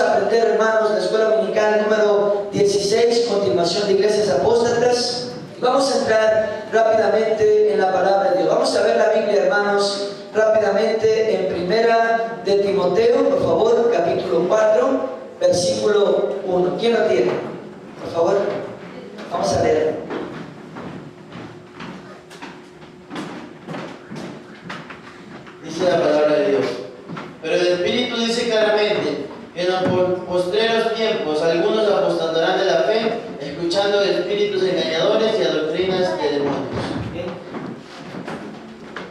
a aprender, hermanos, la escuela dominical número 16, continuación de iglesias apóstatas. Vamos a entrar rápidamente en la palabra de Dios. Vamos a ver la Biblia, hermanos, rápidamente en Primera de Timoteo, por favor, capítulo 4, versículo 1. ¿Quién lo tiene? Por favor, vamos a leer. Dice la palabra de Dios. Pero el Espíritu dice claramente que en los postreros tiempos algunos apostatarán de la fe, escuchando de espíritus engañadores y a doctrinas de demonios.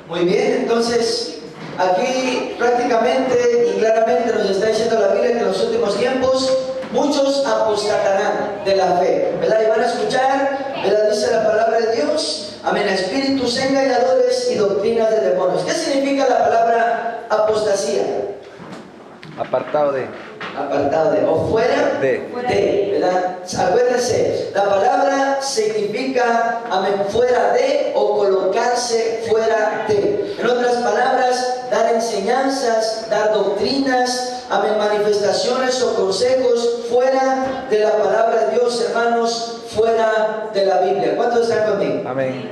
Muy bien, entonces aquí prácticamente y claramente nos está diciendo la Biblia que en los últimos tiempos muchos apostatarán de la fe, ¿verdad? Y van a escuchar, ¿verdad? Dice la palabra de Dios, amén, espíritus engañadores y doctrinas de demonios. ¿Qué significa la palabra apostasía? Apartado de. O fuera de, ¿verdad? Acuérdense, la palabra significa, amén, fuera de o colocarse fuera de. En otras palabras, dar enseñanzas, dar doctrinas, amén, manifestaciones o consejos fuera de la palabra de Dios, hermanos, fuera de la Biblia. ¿Cuántos están conmigo? Amén.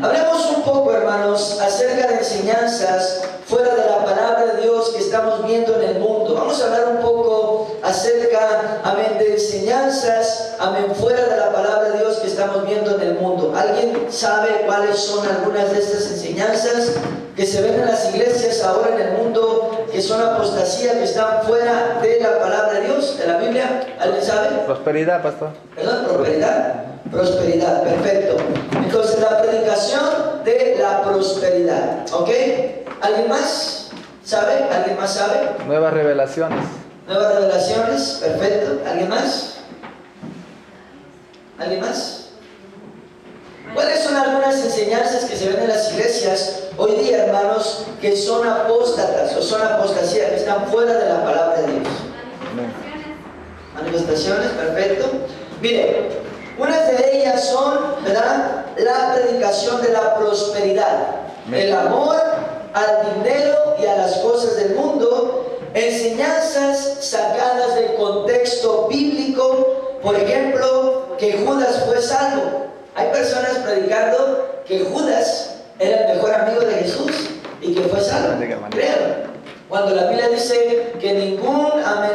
Hablemos un poco, hermanos, acerca de enseñanzas fuera de la palabra de Dios que estamos viendo en el mundo. Vamos a hablar un poco acerca, amén, de enseñanzas, amén, fuera de la palabra de Dios que estamos viendo en el mundo. ¿Alguien sabe cuáles son algunas de estas enseñanzas que se ven en las iglesias ahora en el mundo, que son apostasía, que están fuera de la palabra de Dios, de la Biblia? ¿Alguien sabe? Prosperidad, pastor. ¿Perdón? ¿Prosperidad? Prosperidad, perfecto. Entonces, la predicación de la prosperidad, ¿ok? ¿Alguien más sabe? ¿Alguien más sabe? Nuevas revelaciones. Nuevas revelaciones, perfecto. ¿Alguien más? ¿Alguien más? ¿Cuáles son algunas enseñanzas que se ven en las iglesias hoy día, hermanos, que son apóstatas o son apostasía, que están fuera de la palabra de Dios? Manifestaciones, perfecto. Mire, unas de ellas son, ¿verdad?, la predicación de la prosperidad, el amor al dinero y a las cosas del mundo, enseñanzas sacadas del contexto bíblico, por ejemplo, que Judas fue salvo. Hay personas predicando que Judas era el mejor amigo de Jesús y que fue salvo. Créanlo. Cuando la Biblia dice que ningún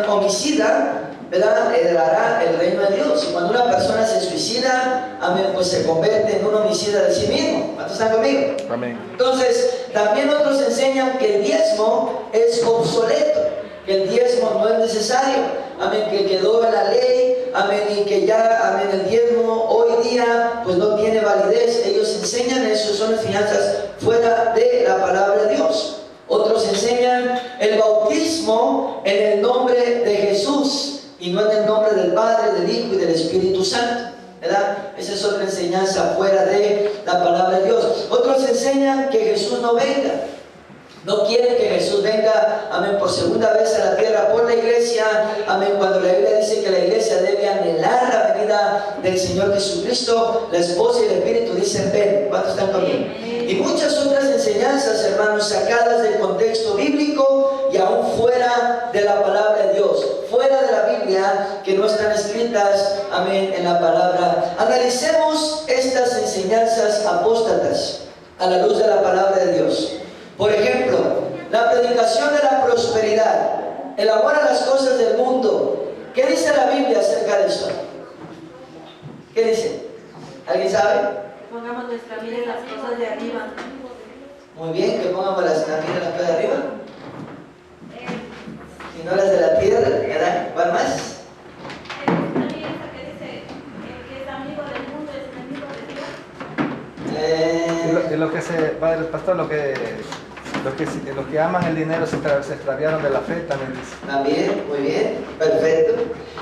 homicida, ¿verdad?, heredará el reino de Dios. Y cuando una persona se suicida, amén, pues se convierte en un homicida de sí mismo. ¿Cuántos están conmigo? Amén. Entonces, también otros enseñan que el diezmo es obsoleto, que el diezmo no es necesario, amén, que quedó en la ley, amén, y que ya, amén, el diezmo hoy día pues no tiene validez. Ellos enseñan eso, son enseñanzas fuera de la palabra de Dios. Otros enseñan el bautismo en el nombre de Jesús y no en el nombre del Padre, del Hijo y del Espíritu Santo, ¿verdad? Esa es otra enseñanza fuera de la palabra de Dios. Otros enseñan que Jesús no venga. No quieren que Jesús venga, amén, por segunda vez a la tierra por la iglesia, amén, cuando la Biblia dice que la iglesia debe anhelar la venida del Señor Jesucristo. La esposa y el Espíritu dicen ven. ¿Cuántos están conmigo? Y muchas otras enseñanzas, hermanos, sacadas del contexto bíblico y aún fuera de la palabra de Dios, fuera de la Biblia, que no están escritas, amén, en la palabra. Analicemos estas enseñanzas apóstatas a la luz de la palabra de Dios. Por ejemplo, la predicación de la prosperidad, el amor a las cosas del mundo. ¿Qué dice la Biblia acerca de eso? ¿Qué dice? ¿Alguien sabe? Pongamos nuestra vida en las cosas de arriba. Muy bien, que pongamos la vida en las cosas de arriba. Y no las de la tierra, ¿verdad? ¿Cuál más? También esa que dice que es amigo del mundo, es enemigo de Dios. Y lo que se, padre pastor, los que aman el dinero se extraviaron de la fe, también dice. También, muy bien, perfecto.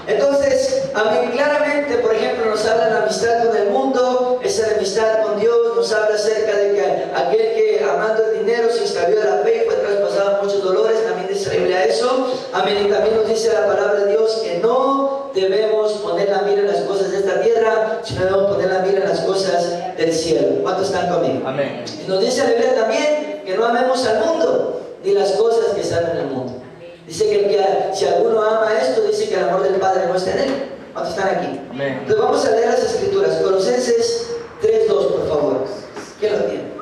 Entonces, amén, claramente, por ejemplo, nos habla de la amistad con el mundo, esa amistad con Dios, nos habla acerca de que aquel que amando el dinero se extravió de la fe, fue traspasado muchos dolores, también dice la Biblia eso. Amén, y también nos dice la palabra de Dios que no debemos poner la mira en las cosas de esta tierra, sino debemos poner la mira en las cosas del cielo. ¿Cuántos están conmigo? Amén. Y nos dice la Biblia también que no amemos al mundo, ni las cosas que están en el mundo. Dice que si alguno ama esto, dice que Padre no está en él. ¿Cuántos están aquí? Amén. Entonces vamos a leer las escrituras. Colosenses 3:2, por favor. ¿Quién lo tiene?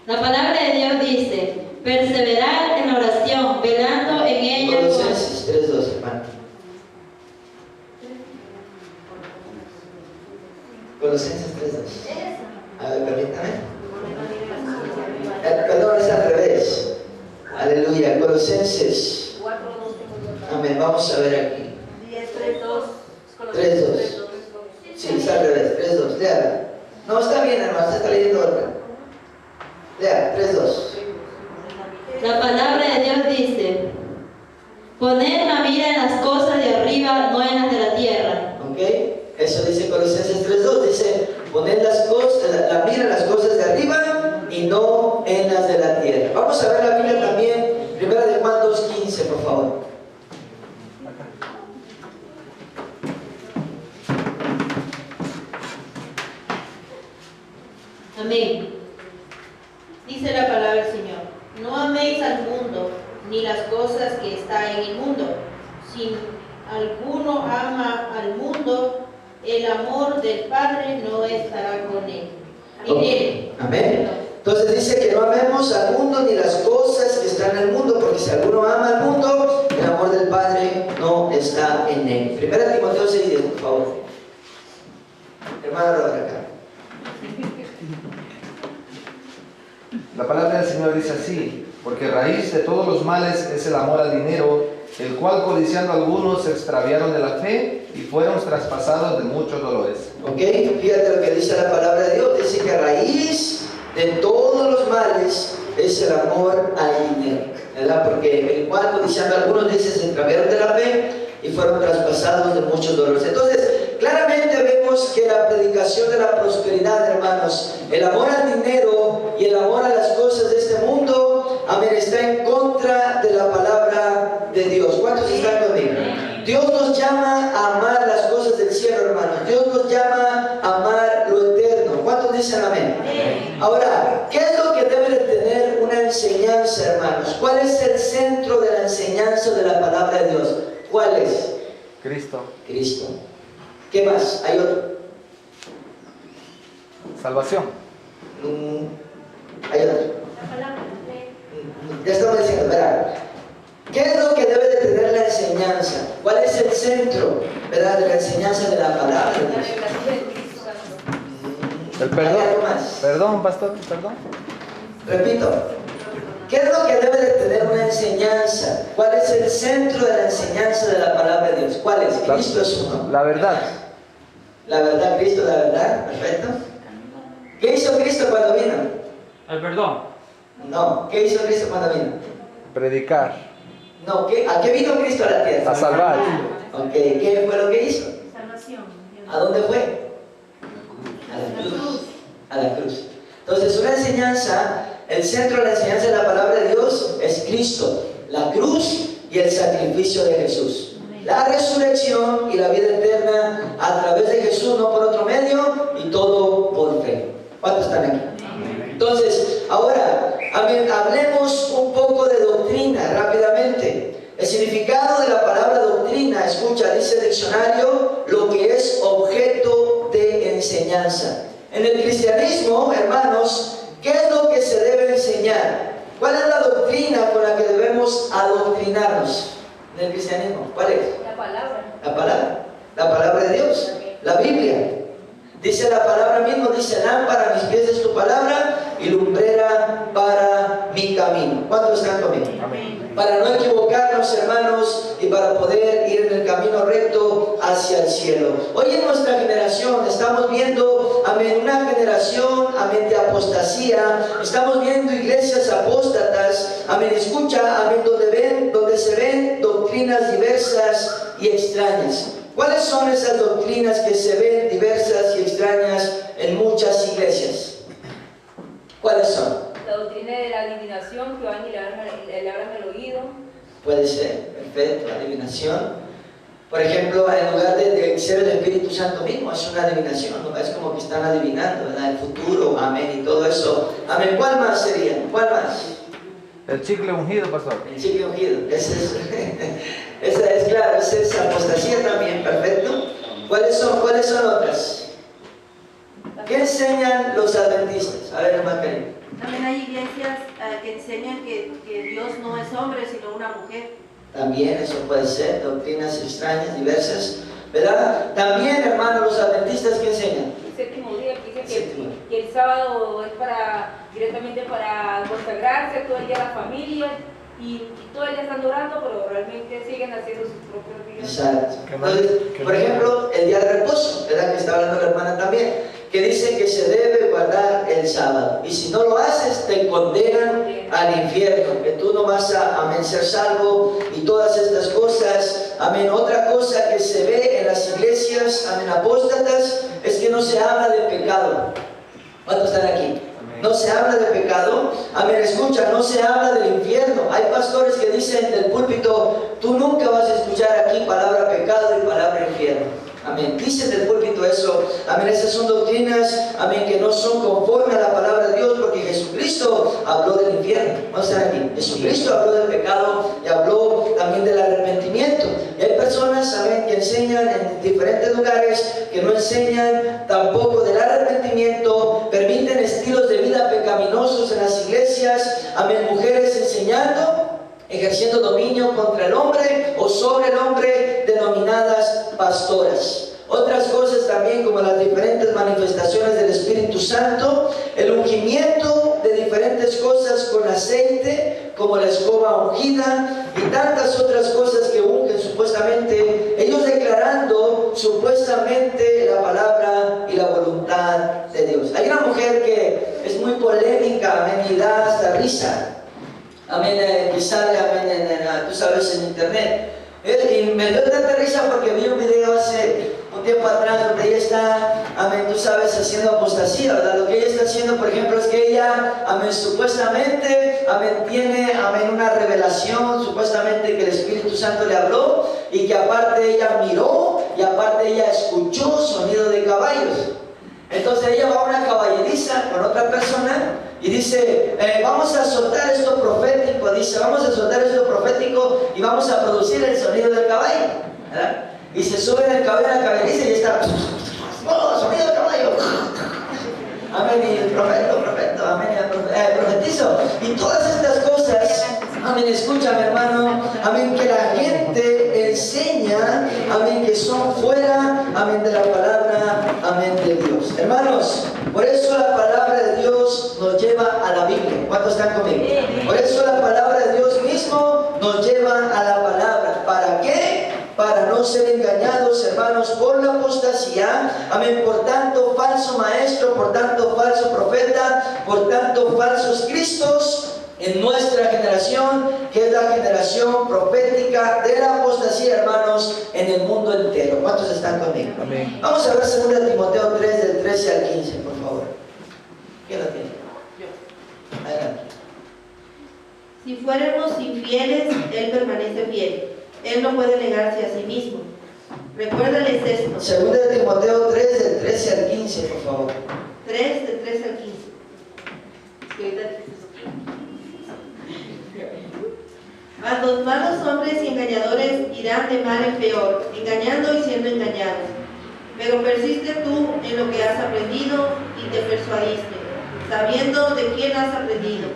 La palabra de Dios dice, perseverar en oración, velando en ella con... Colosenses 3:2, hermano. Colosenses 3:2. A ver, permítame. Perdón, es al revés. Aleluya. Colosenses. Amén. Vamos a ver aquí. 3:2. Sí, es al revés. 3:2. Léala. No, está bien, hermano. Se está leyendo otra. Lea, 3:2. La palabra de Dios dice, poner la mira en las cosas de arriba, no en las de la tierra. ¿Ok? Eso dice Colosenses 3:2. Dice, poner las cosas, la mira en las cosas de arriba y no en las de la tierra. Vamos a ver la Biblia también. Primera de Juan 2:15, por favor. Amén. Dice la palabra del Señor: no améis al mundo, ni las cosas que están en el mundo. Si alguno ama al mundo, el amor del Padre no estará con él. En él. Amén. Entonces dice que no amemos al mundo ni las cosas que están en el mundo, porque si alguno ama al mundo, el amor del Padre no está en él. Primera Timoteo 6:10, por favor. Hermano acá. La palabra del Señor dice así, porque raíz de todos los males es el amor al dinero, el cual codiciando algunos se extraviaron de la fe y fueron traspasados de muchos dolores. Ok, fíjate lo que dice la palabra de Dios. Dice que raíz de todos los males es el amor al dinero, ¿verdad? Porque el cual codiciando algunos dice se extraviaron de la fe y fueron traspasados de muchos dolores. Entonces, claramente vemos que la predicación de la prosperidad, hermanos, el amor al dinero y el amor a las cosas de este mundo, amén, está en contra de la palabra de Dios. ¿Cuántos están conmigo? Dios nos llama a amar las cosas del cielo, hermanos. Dios nos llama a amar lo eterno. ¿Cuántos dicen amén? Ahora, ¿qué es lo que debe de tener una enseñanza, hermanos? ¿Cuál es el centro de la enseñanza de la palabra de Dios? ¿Cuál es? Cristo. Cristo. ¿Qué más? ¿Hay otro? Salvación. ¿Hay otro? La palabra. Ya estamos diciendo, ¿verdad? ¿Qué es lo que debe de tener la enseñanza? ¿Cuál es el centro, verdad, de la enseñanza de la palabra de Dios? El perdón. ¿Hay algo más? Perdón, pastor, perdón. Repito, ¿qué es lo que debe de tener una enseñanza? ¿Cuál es el centro de la enseñanza de la palabra de Dios? ¿Cuál es? Cristo es uno. La verdad. La verdad, Cristo, la verdad, perfecto. ¿Qué hizo Cristo cuando vino? El perdón. No, ¿qué hizo Cristo cuando vino? Predicar. No, ¿a qué vino Cristo a la tierra? A salvar. Ok, ¿qué fue lo que hizo? Salvación. ¿A dónde fue? A la cruz. A la cruz. Entonces, una enseñanza, el centro de la enseñanza de la palabra de Dios es Cristo, la cruz y el sacrificio de Jesús. La resurrección y la vida eterna a través de Jesús, no por otro medio, y todo por fe. ¿Cuántos están aquí? Entonces, ahora, hablemos un poco de doctrina rápidamente. El significado de la palabra doctrina, escucha, dice el diccionario, lo que es objeto de enseñanza. En el cristianismo, hermanos, ¿qué es lo que se debe enseñar? ¿Cuál es la doctrina con la que debemos adoctrinarnos en el cristianismo? ¿Cuál es? La palabra. La palabra. La palabra de Dios. La Biblia. Dice la palabra misma, dice, lámpara a mis pies es tu palabra y lumbrera para mi camino. ¿Cuántos están conmigo? Amén. Para no equivocarnos, hermanos, y para poder ir en el camino recto hacia el cielo. Hoy en nuestra generación estamos viendo, amén, una generación, amén, de apostasía. Estamos viendo iglesias apóstatas, amén, escucha, amén, donde se ven doctrinas diversas y extrañas. ¿Cuáles son esas doctrinas que se ven diversas y extrañas en muchas iglesias? ¿Cuáles son? La doctrina de la adivinación, que van y le abran el oído. Puede ser, perfecto, la adivinación. Por ejemplo, en lugar de ser el Espíritu Santo mismo, es una adivinación, ¿no? Es como que están adivinando, ¿verdad? El futuro, amén, y todo eso. Amén, ¿cuál más sería? ¿Cuál más? El chicle ungido, pastor. El chicle ungido. Esa es claro, esa es apostasía también, perfecto. ¿Cuáles son otras? ¿Qué enseñan los adventistas? A ver, hermano Karim. También hay iglesias que enseñan que Dios no es hombre, sino una mujer. También eso puede ser, doctrinas extrañas, diversas, ¿verdad? También, hermanos, los adventistas, ¿qué enseñan? El séptimo día, que dice que el sábado es directamente para consagrarse, todo el día la familia y todo el día están orando, pero realmente siguen haciendo sus propios días. Exacto. Entonces, por ejemplo, el día de reposo, ¿verdad? Que está hablando la hermana también, que dice que se debe guardar el sábado. Y si no lo haces, te condenan al infierno, que tú no vas a ser salvo y todas estas cosas. Amén. Otra cosa que se ve en las iglesias, amén, apóstatas, es que no se habla de pecado. ¿Cuántos están aquí? No se habla de pecado. Amén, escucha, no se habla del infierno. Hay pastores que dicen del púlpito, tú nunca vas a escuchar aquí palabra pecado y palabra infierno. Amén. Dicen del púlpito eso. Amén. Esas son doctrinas, amén, que no son conforme a la palabra de Dios, porque Jesucristo habló del infierno. Vamos a estar aquí. Jesucristo habló del pecado y habló también del arrepentimiento. Y hay personas, amén, que enseñan en diferentes lugares, que no enseñan tampoco del arrepentimiento, permiten estilos de vida pecaminosos en las iglesias. Amén. Mujeres enseñando, ejerciendo dominio contra el hombre o sobre el hombre, denominadas pastoras. Otras cosas también, como las diferentes manifestaciones del Espíritu Santo, el ungimiento de diferentes cosas con aceite, como la escoba ungida, y tantas otras cosas que ungen supuestamente, ellos declarando supuestamente la palabra y la voluntad de Dios. Hay una mujer que es muy polémica, amén, y da hasta risa. Amén, que sale, amén, tú sabes, en internet. Y me dio tanta risa porque vi un video hace un tiempo atrás donde ella está, amén, tú sabes, haciendo apostasía, ¿verdad? Lo que ella está haciendo, por ejemplo, es que ella, amén, supuestamente, amén, tiene, amén, una revelación, supuestamente que el Espíritu Santo le habló y que aparte ella miró y aparte ella escuchó sonido de caballos. Entonces ella va a una caballeriza con otra persona y dice, vamos a soltar esto profético, dice, vamos a soltar esto profético y vamos a producir el sonido del caballo, ¿verdad? Y se sube en el caballo a la caballeriza y está, ¡oh, sonido del caballo! Amén, y el profeta, amén, profetizo. Y todas estas cosas, amén, escúchame, hermano, amén, que la gente enseña, amén, que son fuera, amén, de la palabra, amén, de Dios. Hermanos, por eso la palabra de Dios nos lleva a la Biblia. ¿Cuántos están conmigo? Por eso la palabra de Dios mismo nos lleva a la palabra. ¿Para qué? Para no ser engañados, hermanos, por la apostasía. Amén. Por tanto, falso maestro, por tanto, falso profeta, por tanto, falsos cristos en nuestra generación, que es la generación profética de la apostasía, hermanos, en el mundo entero. ¿Cuántos están conmigo? Amén. Vamos a ver 2 Timoteo 3, del 13 al 15, por favor. ¿Quién lo tiene? Yo. Adelante. Si fuéramos infieles, Él permanece fiel. Él no puede negarse a sí mismo. Recuérdales esto. 2 Timoteo 3, del 13 al 15, por favor. 3, del 13 al 15. Es que ahorita dices eso. Mas los malos hombres y engañadores irán de mal en peor, engañando y siendo engañados. Pero persiste tú en lo que has aprendido y te persuadiste, sabiendo de quién has aprendido,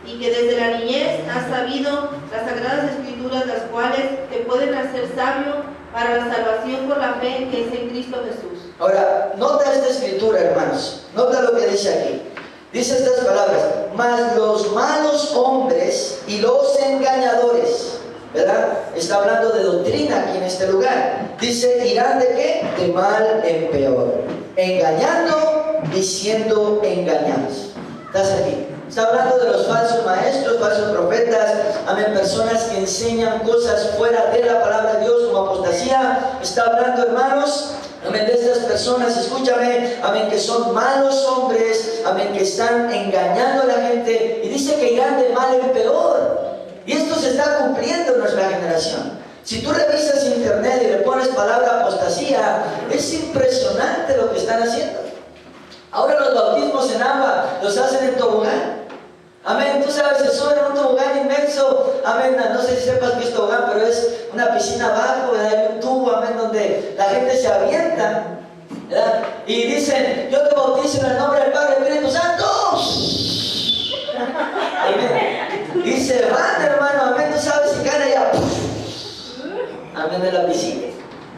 y que desde la niñez has sabido las sagradas escrituras, las cuales te pueden hacer sabio para la salvación por la fe que es en Cristo Jesús. Ahora, nota esta escritura, hermanos. Nota lo que dice aquí. Dice estas palabras: mas los malos hombres y los engañadores, ¿verdad? Está hablando de doctrina aquí en este lugar. Dice, irán de qué? De mal en peor, engañando y siendo engañados. ¿Estás aquí? Está hablando de los falsos maestros, falsos profetas, amén, personas que enseñan cosas fuera de la palabra de Dios como apostasía. Está hablando, hermanos, amén, de estas personas, escúchame, amén, que son malos hombres, amén, que están engañando a la gente, y dice que irán de mal en peor. Y esto se está cumpliendo en nuestra generación. Si tú revisas internet y le pones palabra apostasía, es impresionante lo que están haciendo. Ahora los bautismos en agua los hacen en tobogán. Amén, tú sabes, se sube en un tobogán inmenso, amén, no sé si sepas que es tobogán, pero es una piscina abajo, ¿verdad? Hay un tubo, amén, donde la gente se avienta, ¿verdad? Y dicen, yo te bautizo en el nombre del Padre y del Espíritu Santo. Amén. Y se van, hermano, amén, tú sabes, si caen allá, amén, de la piscina.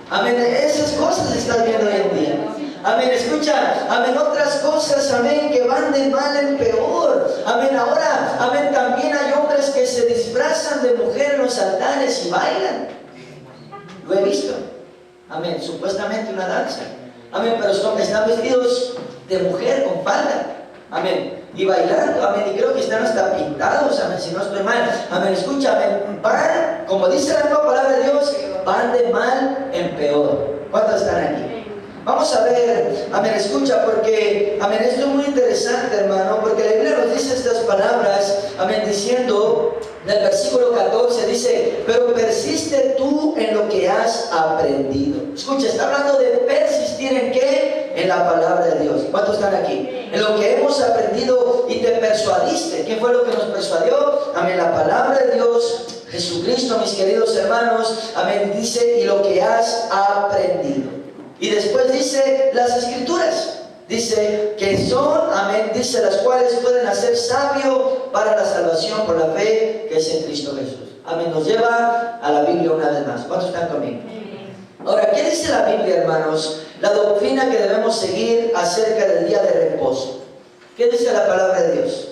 Amén, esas cosas estás viendo hoy en día. Amén, escucha, amén, otras cosas, amén, que van de mal en peor. Amén, ahora, amén, también hay hombres que se disfrazan de mujer en los altares y bailan. Lo he visto. Amén, supuestamente una danza. Amén, pero están vestidos de mujer con falda. Amén, y bailando, amén, y creo que están hasta pintados, amén, si no estoy mal. Amén, escucha, amén, van, como dice la misma palabra de Dios, van de mal en peor. ¿Cuántos están aquí? Vamos a ver, amén, escucha, porque, amén, esto es muy interesante, hermano, porque la Biblia nos dice estas palabras, amén, diciendo, en el versículo 14, dice, pero persiste tú en lo que has aprendido. Escucha, está hablando de persistir en qué? En la palabra de Dios. ¿Cuántos están aquí? En lo que hemos aprendido y te persuadiste. ¿Qué fue lo que nos persuadió? Amén, la palabra de Dios, Jesucristo, mis queridos hermanos, amén, dice, y lo que has aprendido. Y después dice las escrituras, dice que son, amén, dice las cuales pueden hacer sabio para la salvación por la fe que es en Cristo Jesús. Amén, nos lleva a la Biblia una vez más. ¿Cuántos están conmigo? Ahora, ¿qué dice la Biblia, hermanos? La doctrina que debemos seguir acerca del día de reposo. ¿Qué dice la palabra de Dios?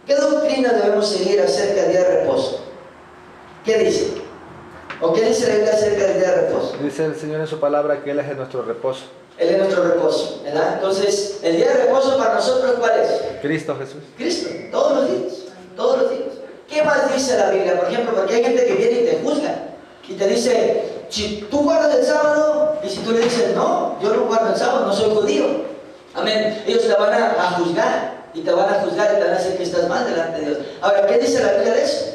¿Qué doctrina debemos seguir acerca del día de reposo? ¿Qué dice? ¿O qué dice la Biblia acerca del día de reposo? Dice el Señor en su palabra que Él es nuestro reposo. Él es nuestro reposo, ¿verdad? Entonces, el día de reposo para nosotros, ¿cuál es? Cristo Jesús. Cristo, todos los días, todos los días. ¿Qué más dice la Biblia? Por ejemplo, porque hay gente que viene y te juzga y te dice, si tú guardas el sábado, y si tú le dices, no, yo no guardo el sábado, no soy judío. Amén. Ellos te van a juzgar y te van a juzgar y te van a decir que estás mal delante de Dios. Ahora, ¿qué dice la Biblia de eso?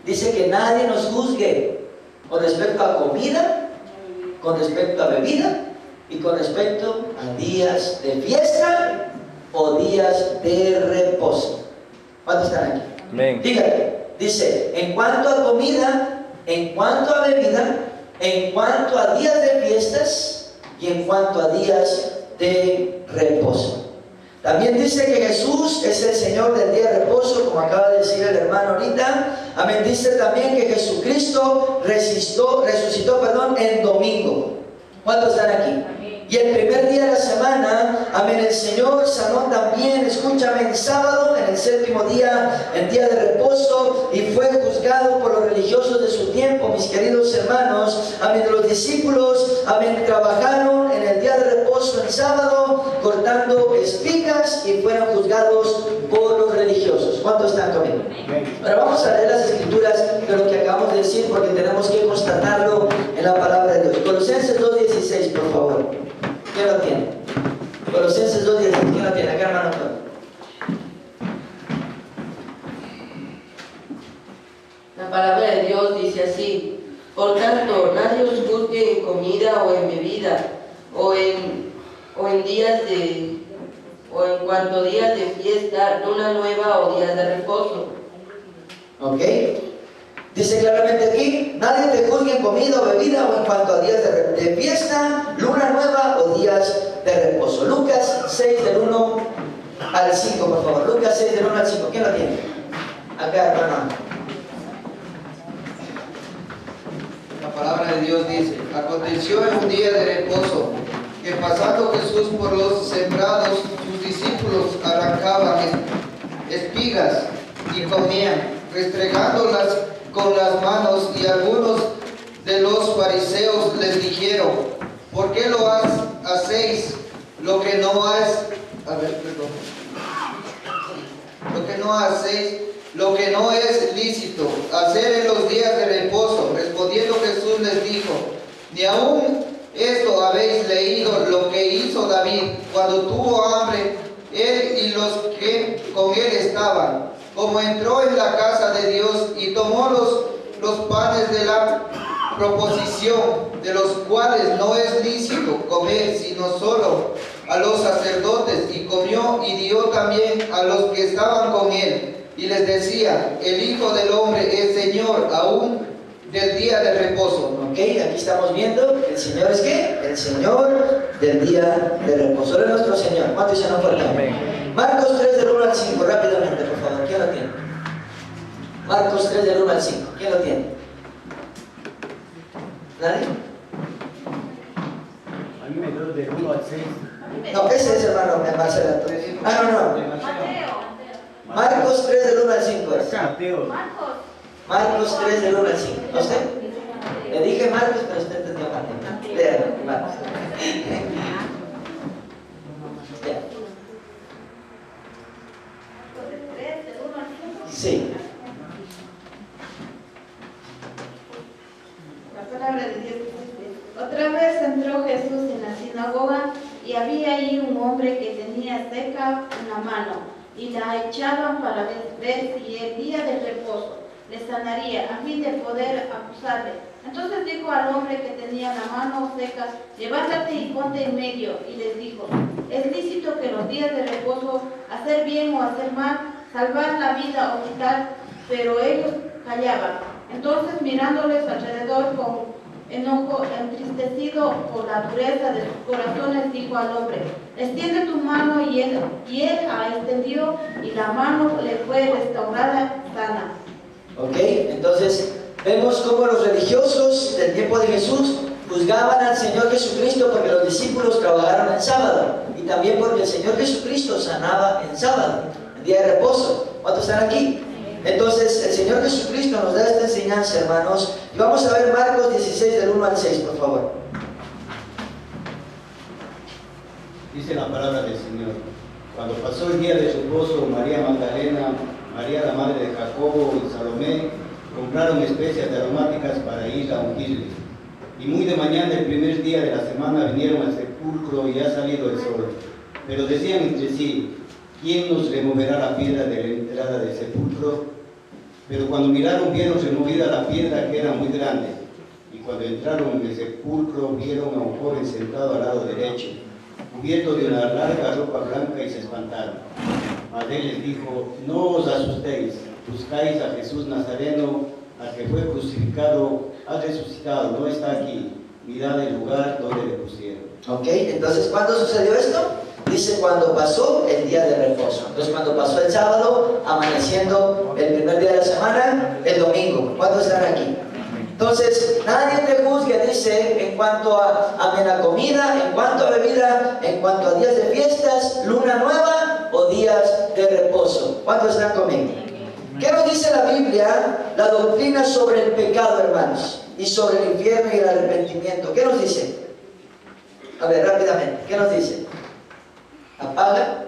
Dice que nadie nos juzgue con respecto a comida, con respecto a bebida y con respecto a días de fiesta o días de reposo. ¿Cuántos están aquí? Amén. Dígate, dice, en cuanto a comida, en cuanto a bebida, en cuanto a días de fiestas y en cuanto a días de reposo. También dice que Jesús es el Señor del día de reposo, como acaba de decir el hermano ahorita. Amén. Dice también que Jesucristo resucitó, en domingo. ¿Cuántos están aquí? Amén. Y el primer día de la semana, amén, el Señor sanó también, escúchame, en sábado, en el séptimo día, el día de reposo, y fue juzgado por los religiosos de su tiempo, mis queridos hermanos. Amén. Los discípulos, amén, trabajaron en el día de reposo, el sábado, cortando espigas y fueron juzgados por los religiosos. ¿Cuántos están conmigo? Ahora vamos a leer las escrituras de lo que acabamos de decir, porque tenemos que constatarlo en la palabra de Dios. Colosenses 2:16, por favor. ¿Quién lo tiene? Colosenses 2:16, ¿quién lo tiene? Acá, hermano. La palabra de Dios dice así: por tanto, nadie os juzgue en comida o en bebida, o en cuanto a días de fiesta, luna nueva o días de reposo. ¿Ok? Dice claramente aquí, nadie te juzgue en comida o bebida o en cuanto a días de fiesta, luna nueva o días de reposo. Lucas 6 del 1 al 5, por favor. Lucas 6 del 1 al 5. ¿Quién lo tiene? Acá, hermano. La palabra de Dios dice: aconteció en un día de reposo que pasando Jesús por los sembrados, sus discípulos arrancaban espigas y comían, restregándolas con las manos, y algunos de los fariseos les dijeron: ¿por qué hacéis lo que no es lícito hacer en los días de reposo? Respondiendo Jesús les dijo: ni aún esto habéis leído lo que hizo David cuando tuvo hambre, él y los que con él estaban, como entró en la casa de Dios y tomó los panes de la proposición, de los cuales no es lícito comer, sino solo a los sacerdotes y comió y dio también a los que estaban con él. Y les decía, el Hijo del Hombre es Señor aún del día de reposo. Ok, aquí estamos viendo, el Señor es ¿qué? El Señor del día de reposo. Él es nuestro Señor. ¿Cuántos dicen fuerte? Amén. Marcos 3 del 1 al 5, rápidamente, por favor. ¿Quién lo tiene? Marcos 3 del 1 al 5. ¿Quién lo tiene? ¿Nadie? A mí me dio del 1 al 6. No, ese es hermano Marcela. Ah, no. Mateo. Marcos 3 del 1 al 5 es. Mateo. Marcos 3 del 1 al 5. ¿No usted? Le dije Marcos, pero usted entendió Mateo. Léalo, Marcos. Ya. Sí. La palabra de Dios dice: otra vez entró Jesús en la sinagoga y había ahí un hombre que tenía seca una mano y la echaban para ver si el día del reposo le sanaría a fin de poder acusarle. Entonces dijo al hombre que tenía la mano seca: levántate y ponte en medio. Y les dijo: es lícito que los días de reposo hacer bien o hacer mal, salvar la vida o quitar. Pero ellos callaban. Entonces, mirándoles alrededor con enojo, entristecido por la dureza de sus corazones, dijo al hombre: extiende tu mano. Y él la extendió, y la mano le fue restaurada sana. Ok, entonces vemos cómo los religiosos del tiempo de Jesús juzgaban al Señor Jesucristo porque los discípulos trabajaron en sábado y también porque el Señor Jesucristo sanaba en sábado, en día de reposo. ¿Cuántos están aquí? Entonces el Señor Jesucristo nos da esta enseñanza, hermanos, y vamos a ver Marcos 16 del 1 al 6, por favor. Dice la palabra del Señor. Cuando pasó el día de reposo, María Magdalena, María la madre de Jacobo y Salomé compraron especias aromáticas para ir a ungirle. Y muy de mañana, el primer día de la semana, vinieron al sepulcro y ha salido el sol. Pero decían entre sí: ¿quién nos removerá la piedra de la entrada del sepulcro? Pero cuando miraron, vieron removida la piedra, que era muy grande. Y cuando entraron en el sepulcro, vieron a un joven sentado al lado derecho, cubierto de una larga ropa blanca, y se espantaron. Mas él les dijo: no os asustéis, buscáis a Jesús Nazareno, al que fue crucificado. Ha resucitado, no está aquí. Mirad el lugar donde le pusieron. Ok, entonces, ¿cuándo sucedió esto? Dice cuando pasó el día de reposo. Entonces, cuando pasó el sábado, amaneciendo el primer día de la semana, el domingo. ¿Cuántos están aquí? Entonces, nadie te juzgue, dice, en cuanto a comida, en cuanto a bebida, en cuanto a días de fiestas, luna nueva o días de reposo. ¿Cuántos están conmigo? ¿Qué nos dice la Biblia, la doctrina sobre el pecado, hermanos? Y sobre el infierno y el arrepentimiento. ¿Qué nos dice? A ver, rápidamente, ¿qué nos dice? Apaga.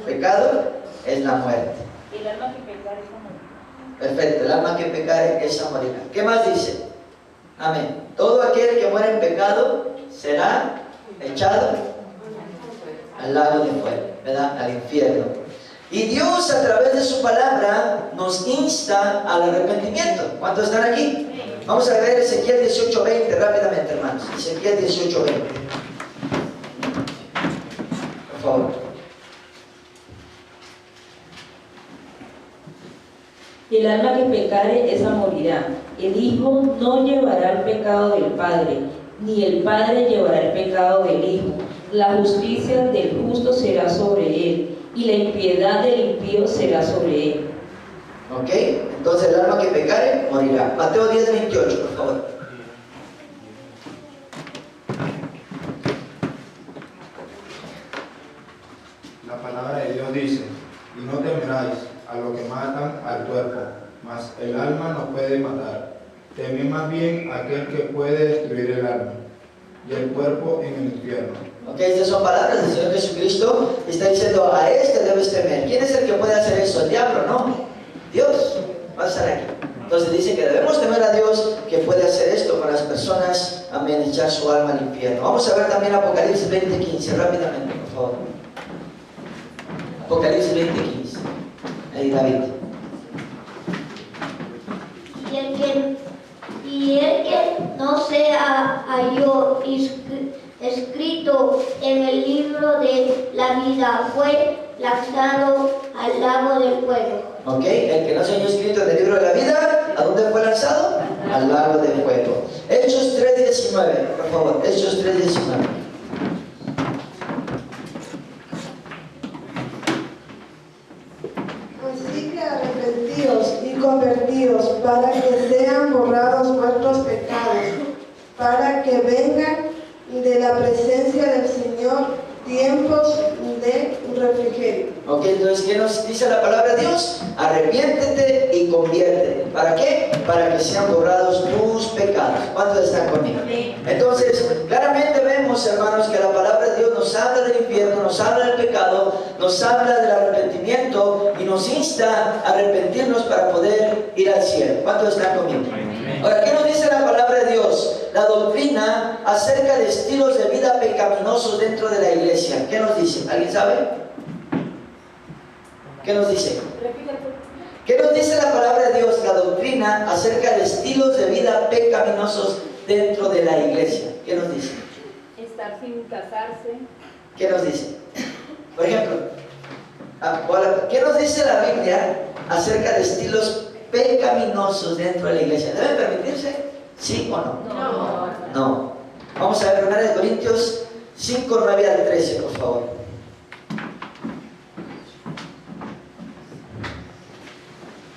Pecado es la muerte. El alma que pecare es morirá. Perfecto, el alma que pecare esa morirá. ¿Qué más dice? Amén. Todo aquel que muere en pecado será echado al lago de fuego, ¿verdad? Al infierno. Y Dios, a través de su palabra, nos insta al arrepentimiento. ¿Cuántos están aquí? Vamos a ver Ezequiel 18:20 rápidamente, hermanos. Ezequiel 18:20. Por favor. El alma que pecare, esa morirá. El Hijo no llevará el pecado del Padre, ni el Padre llevará el pecado del Hijo. La justicia del justo será sobre él, y la impiedad del impío será sobre él. Ok, entonces el alma que pecare morirá. Mateo 10:28, por favor. La palabra de Dios dice: y no temeráis a lo que matan al cuerpo, mas el alma no puede matar. Temed más bien a aquel que puede destruir el alma y el cuerpo en el infierno. Ok, estas son palabras del Señor Jesucristo. Está diciendo: a este debes temer. ¿Quién es el que puede hacer eso? El diablo, ¿no? Dios va a estar aquí. Entonces dice que debemos temer a Dios, que puede hacer esto con las personas, amén, echar su alma al infierno. Vamos a ver también Apocalipsis 20:15, rápidamente, por favor. Apocalipsis 20:15. Ahí, David. Y el que no se halló escrito en el libro de la vida, fue lanzado al lago del fuego. Ok, el que no se halló escrito en el libro de la vida, ¿a dónde fue lanzado? Al lago del fuego. Hechos 3:19, por favor, Hechos 3:19. Así que arrepentidos y convertidos para que sean borrados vuestros pecados, para que vengan de la presencia del Señor tiempos de refrigerio. Ok, entonces, ¿qué nos dice la palabra de Dios? Arrepiéntete y conviértete. ¿Para qué? Para que sean borrados tus pecados. ¿Cuántos están conmigo? Entonces, claramente vemos, hermanos, que la palabra de Dios nos habla del infierno, nos habla del pecado, nos habla del arrepentimiento y nos insta a arrepentirnos para poder ir al cielo. ¿Cuántos están conmigo? Ahora, ¿qué nos dice la palabra de Dios? La doctrina acerca de estilos de vida pecaminosos dentro de la iglesia. ¿Qué nos dice? ¿Alguien sabe? ¿Qué nos dice? ¿Qué nos dice la palabra de Dios? La doctrina acerca de estilos de vida pecaminosos dentro de la iglesia. ¿Qué nos dice? Estar sin casarse. ¿Qué nos dice? Por ejemplo, ¿qué nos dice la Biblia acerca de estilos pecaminosos dentro de la iglesia? ¿Deben permitirse? ¿Sí o no? No. Vamos a ver 1 Corintios 5, 9 al 13, por favor.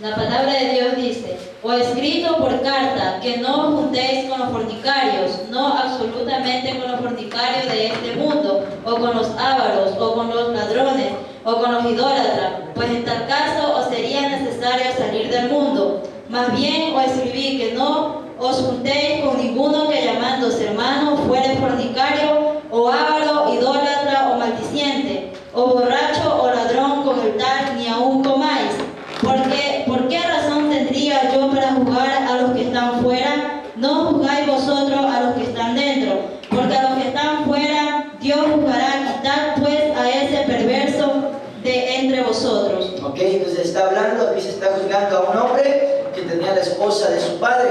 La palabra de Dios dice: o escrito por carta, que no os juntéis con los fornicarios, no absolutamente con los fornicarios de este mundo, o con los ávaros, o con los ladrones, o con los idólatras, pues en tal caso os sería necesario salir del mundo. Más bien os escribí que no os juntéis con ninguno que llamándose hermano fuere fornicario, o avaro, idólatra, o maldiciente, o borracho, o ladrón, con el tal ni aun comáis. Porque, ¿por qué razón tendría yo para juzgar a los que están fuera? No juzgáis vosotros a los que están dentro, porque a los que están fuera Dios juzgará. Quitad pues a ese perverso de entre vosotros. Ok, entonces está hablando, aquí se está juzgando a un hombre que tenía la esposa de su padre.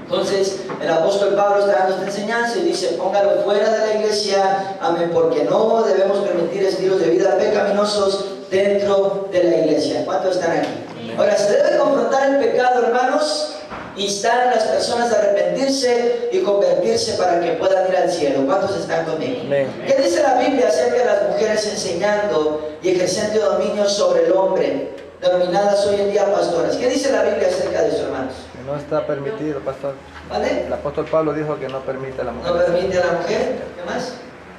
Entonces el apóstol Pablo está dando esta enseñanza y dice: póngalo fuera de la iglesia, amén, porque no debemos permitir estilos de vida pecaminosos dentro de la iglesia. ¿Cuántos están aquí? Ahora, se debe confrontar el pecado, hermanos, instar a las personas a arrepentirse y convertirse para que puedan ir al cielo. ¿Cuántos están conmigo? ¿Qué dice la Biblia acerca de las mujeres enseñando y ejerciendo dominio sobre el hombre, denominadas hoy en día pastoras? ¿Qué dice la Biblia acerca de eso, hermanos? Que no está permitido, pastor. ¿Vale? El apóstol Pablo dijo que no permite a la mujer. No permite a la mujer. ¿Qué más?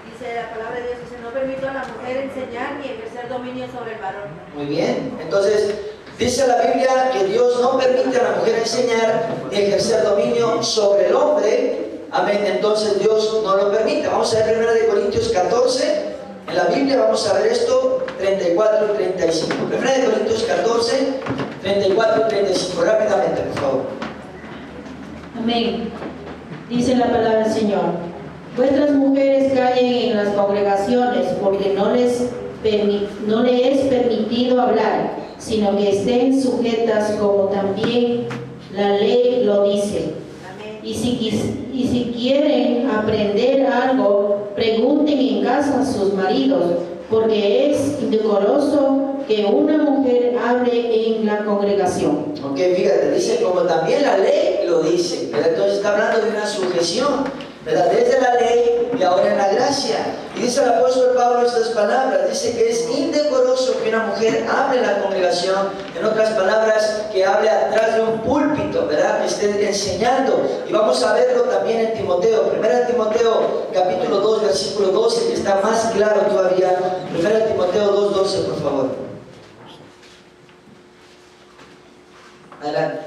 Dice la palabra de Dios, dice: no permito a la mujer enseñar ni ejercer dominio sobre el varón. Muy bien. Entonces, dice la Biblia que Dios no permite a la mujer enseñar ni ejercer dominio sobre el hombre. Amén. Entonces Dios no lo permite. Vamos a ver 1 Corintios 14. En la Biblia vamos a ver esto, 34 y 35. 1 Corintios 14, 34 y 35. Rápidamente, por favor. Amén. Dice la palabra del Señor: vuestras mujeres callen en las congregaciones, porque no les es permitido hablar, sino que estén sujetas como también la ley lo dice. Y si quieren aprender algo, pregunten en casa a sus maridos, porque es indecoroso que una mujer hable en la congregación. Ok, fíjate, dice como también la ley lo dice, ¿verdad? Entonces está hablando de una sujeción, ¿verdad? Desde la ley y ahora en la gracia. Y dice el apóstol Pablo estas palabras, dice que es indecoroso que una mujer hable en la congregación, en otras palabras, que hable atrás de un púlpito, ¿verdad? Que esté enseñando. Y vamos a verlo también en Timoteo, 1 Timoteo capítulo 2, versículo 12, que está más claro todavía. 1 Timoteo 2, 12, por favor. Adelante.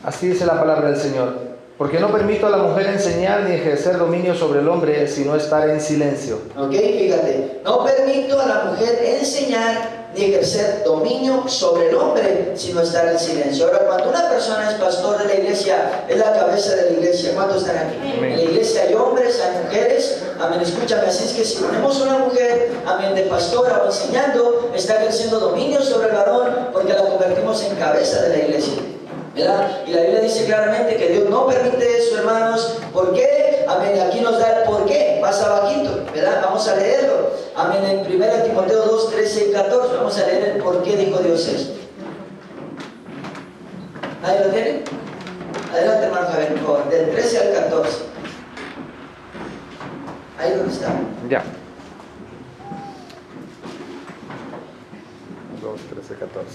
Así dice la palabra del Señor: porque no permito a la mujer enseñar ni ejercer dominio sobre el hombre, sino estar en silencio. Ok, fíjate, no permito a la mujer enseñar ni ejercer dominio sobre el hombre, sino estar en silencio. Ahora, cuando una persona es pastor de la iglesia, es la cabeza de la iglesia. ¿Cuántos están aquí? Amén. En la iglesia hay hombres, hay mujeres. Amén, escúchame, así es que si ponemos una mujer, amén, de pastora o enseñando, está ejerciendo dominio sobre el varón, porque la convertimos en cabeza de la iglesia. ¿verdad? Y la Biblia dice claramente que Dios no permite eso, hermanos. ¿Por qué? Amén. Aquí nos da el por qué, más abajito, ¿verdad? Vamos a leerlo. Amén. En 1 Timoteo 2, 13 y 14 vamos a leer el por qué dijo Dios esto. ¿Nadie lo tiene? Adelante, hermano Javier, por favor. Del 13 al 14. Ahí donde está. Ya. 2, 13, 14.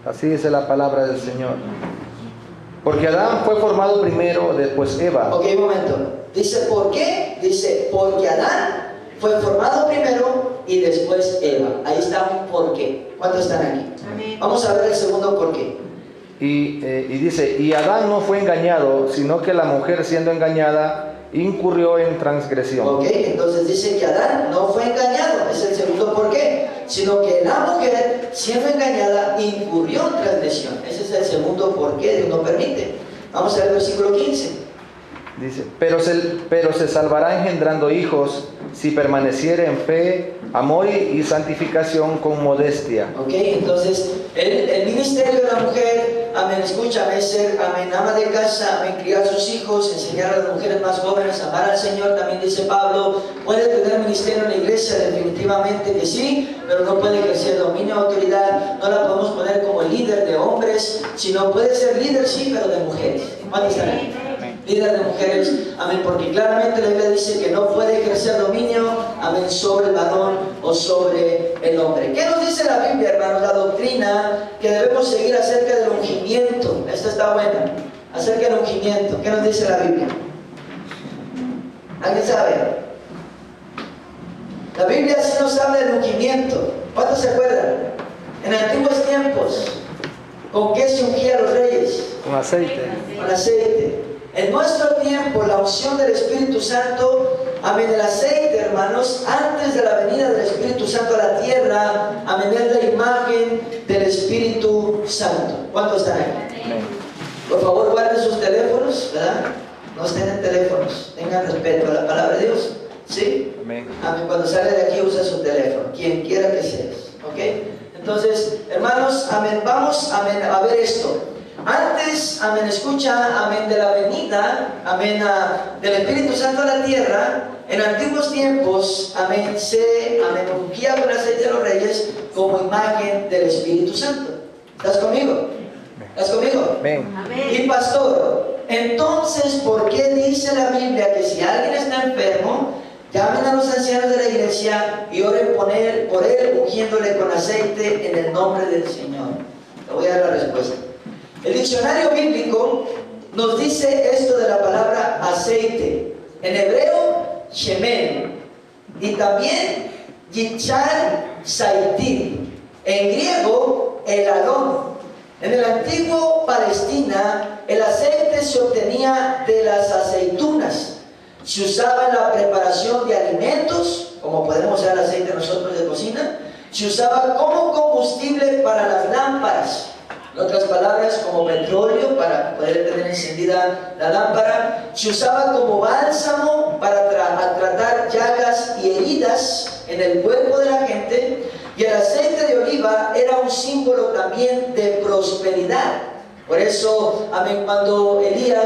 Así dice la palabra del Señor. Porque Adán fue formado primero, después Eva. Ok, un momento. Dice, ¿por qué? Dice, porque Adán fue formado primero y después Eva. Ahí está un por qué. ¿Cuántos están aquí? Amén. Vamos a ver el segundo por qué. Y dice, y Adán no fue engañado, sino que la mujer siendo engañada incurrió en transgresión. Ok, entonces dice que Adán no fue engañado, es el segundo por qué, sino que la mujer siendo engañada incurrió en transgresión. Ese es el segundo por qué Dios no permite. Vamos a ver el versículo 15. Dice, pero se salvará engendrando hijos si permaneciere en fe, amor y santificación con modestia. Ok, entonces el ministerio de la mujer, amén, escúchame, es ser, amén, ama de casa, amén, criar sus hijos, enseñar a las mujeres más jóvenes a amar al Señor. También dice Pablo, puede tener ministerio en la iglesia, definitivamente que sí, pero no puede ejercer dominio, autoridad. No la podemos poner como líder de hombres, sino puede ser líder, sí, pero de mujeres. ¿Cuántos están ahí? Líder de mujeres, amén, porque claramente la Biblia dice que no puede ejercer dominio, amén, sobre el varón o sobre el hombre. ¿Qué nos dice la Biblia, hermanos? La doctrina que debemos seguir acerca del ungimiento. Esta está buena, acerca del ungimiento. ¿Qué nos dice la Biblia? ¿Alguien sabe? La Biblia sí nos habla del ungimiento. ¿Cuántos se acuerdan? En antiguos tiempos, ¿con qué se ungía a los reyes? Con aceite. Con aceite. En nuestro tiempo, la unción del Espíritu Santo, amén, el aceite, hermanos, antes de la venida del Espíritu Santo a la tierra, amén, es la imagen del Espíritu Santo. ¿Cuántos están aquí? Por favor, guarden sus teléfonos, ¿verdad? No estén en teléfonos, tengan respeto a la palabra de Dios, ¿sí? Amén. Amén, cuando sale de aquí usa su teléfono, quien quiera que seas, ¿ok? Entonces, hermanos, amén, vamos, amén, a ver esto. Antes, amén, escucha, amén, de la venida, amén, del Espíritu Santo a la tierra, en antiguos tiempos, amén, se ungía con el aceite de los reyes como imagen del Espíritu Santo. ¿Estás conmigo? ¿Estás conmigo? Amén. Y pastor, entonces, ¿por qué dice la Biblia que si alguien está enfermo, llamen a los ancianos de la iglesia y oren por él, ungiéndole con aceite en el nombre del Señor? Le voy a dar la respuesta. El diccionario bíblico nos dice esto de la palabra aceite. En hebreo, shemen. Y también, yichar saitim. En griego, el alón. En el antiguo Palestina, el aceite se obtenía de las aceitunas. Se usaba en la preparación de alimentos, como podemos usar el aceite nosotros de cocina. Se usaba como combustible para las lámparas. En otras palabras, como petróleo para poder tener encendida la lámpara. Se usaba como bálsamo para tratar llagas y heridas en el cuerpo de la gente. Y el aceite de oliva era un símbolo también de prosperidad. Por eso, amén, cuando Eliseo,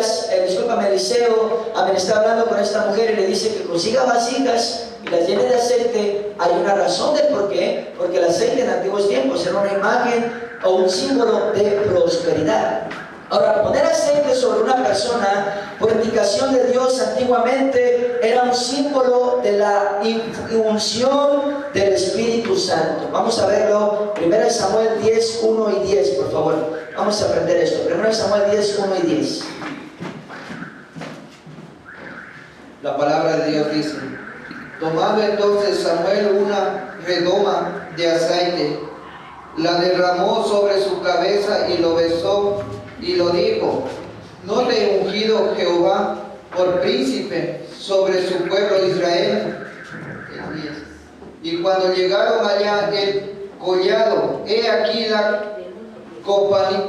amén, está hablando con esta mujer y le dice que consiga vasijas y las llene de aceite, hay una razón del por qué. Porque el aceite en antiguos tiempos era una imagen o un símbolo de prosperidad. Ahora, poner aceite sobre una persona por indicación de Dios antiguamente era un símbolo de la unción del Espíritu Santo. Vamos a verlo, 1 Samuel 10, 1 y 10, por favor. Vamos a aprender esto. 1 Samuel 10, 1 y 10. La palabra de Dios dice: tomando entonces Samuel una redoma de aceite, la derramó sobre su cabeza y lo besó y lo dijo: ¿no te he ungido Jehová por príncipe sobre su pueblo Israel? Y cuando llegaron allá el collado, he aquí la compañía